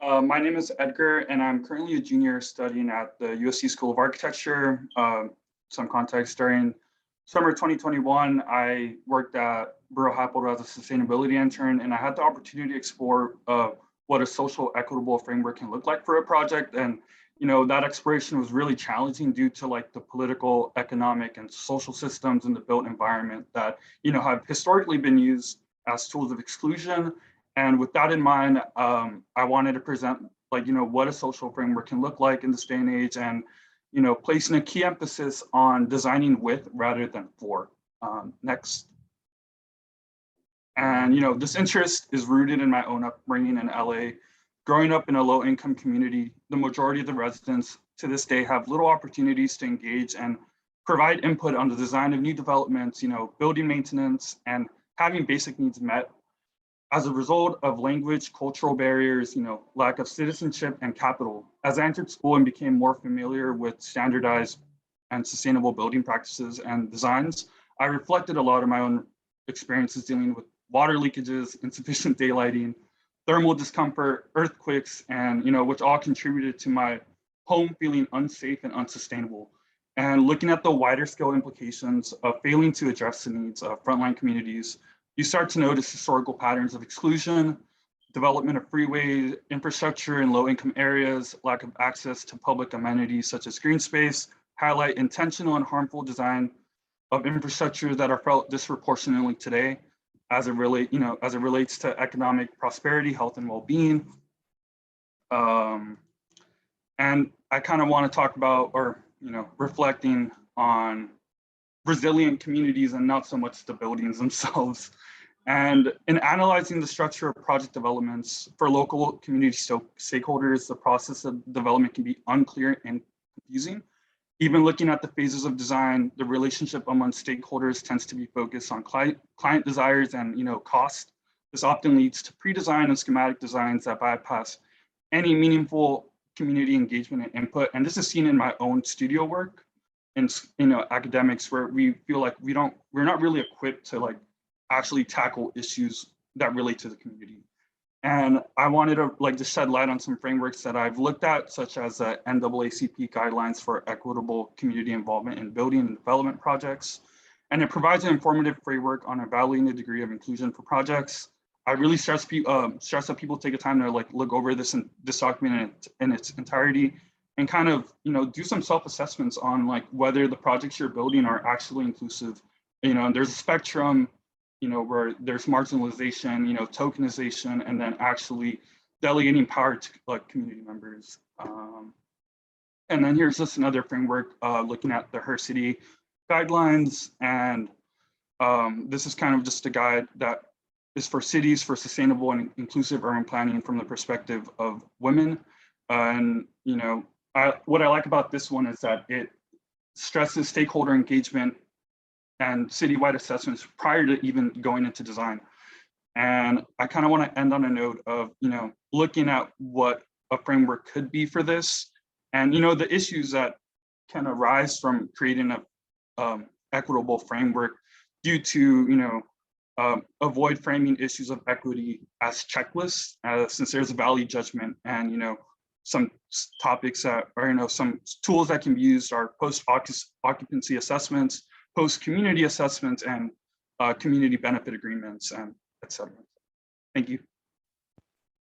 My name is Edgar, and I'm currently a junior studying at the USC School of Architecture. Some context, during summer 2021, I worked at Borough Hospital as a sustainability intern, and I had the opportunity to explore what a social equitable framework can look like for a project. And that exploration was really challenging due to like the political, economic, and social systems in the built environment that have historically been used as tools of exclusion. And with that in mind, I wanted to present what a social framework can look like in this day and age, and placing a key emphasis on designing with rather than for. Next. And this interest is rooted in my own upbringing in LA. Growing up in a low-income community, the majority of the residents to this day have little opportunities to engage and provide input on the design of new developments, building maintenance, and having basic needs met. As a result of language, cultural barriers, lack of citizenship and capital, as I entered school and became more familiar with standardized and sustainable building practices and designs, I reflected a lot of my own experiences dealing with water leakages, insufficient daylighting, thermal discomfort, earthquakes, and which all contributed to my home feeling unsafe and unsustainable. And looking at the wider scale implications of failing to address the needs of frontline communities, you start to notice historical patterns of exclusion, development of freeway infrastructure in low-income areas, lack of access to public amenities such as green space, highlight intentional and harmful design of infrastructure that are felt disproportionately today as it relates to economic prosperity, health, and well-being. And I kind of want to talk about, or reflecting on resilient communities and not so much the buildings themselves. And in analyzing the structure of project developments for local community stakeholders, the process of development can be unclear and confusing. Even looking at the phases of design, the relationship among stakeholders tends to be focused on client desires and cost. This often leads to pre-design and schematic designs that bypass any meaningful community engagement and input. And this is seen in my own studio work and academics, where we feel like we're not really equipped to actually tackle issues that relate to the community. And I wanted to just shed light on some frameworks that I've looked at, such as the NAACP guidelines for equitable community involvement in building and development projects. And it provides an informative framework on evaluating the degree of inclusion for projects. I really stress that people take the time to look over this document in its entirety, and kind of do some self-assessments on whether the projects you're building are actually inclusive. There's a spectrum, where there's marginalization, tokenization, and then actually delegating power to community members. And then here's just another framework looking at the Her City guidelines. And this is kind of just a guide that is for cities for sustainable and inclusive urban planning from the perspective of women. And what I like about this one is that it stresses stakeholder engagement and citywide assessments prior to even going into design. And I kind of want to end on a note of, looking at what a framework could be for this, and, the issues that can arise from creating a equitable framework due to, avoid framing issues of equity as checklists, since there's a value judgment, and, some topics that are, some tools that can be used are post-occupancy assessments, post-community assessments, and community benefit agreements, and et cetera. Thank you.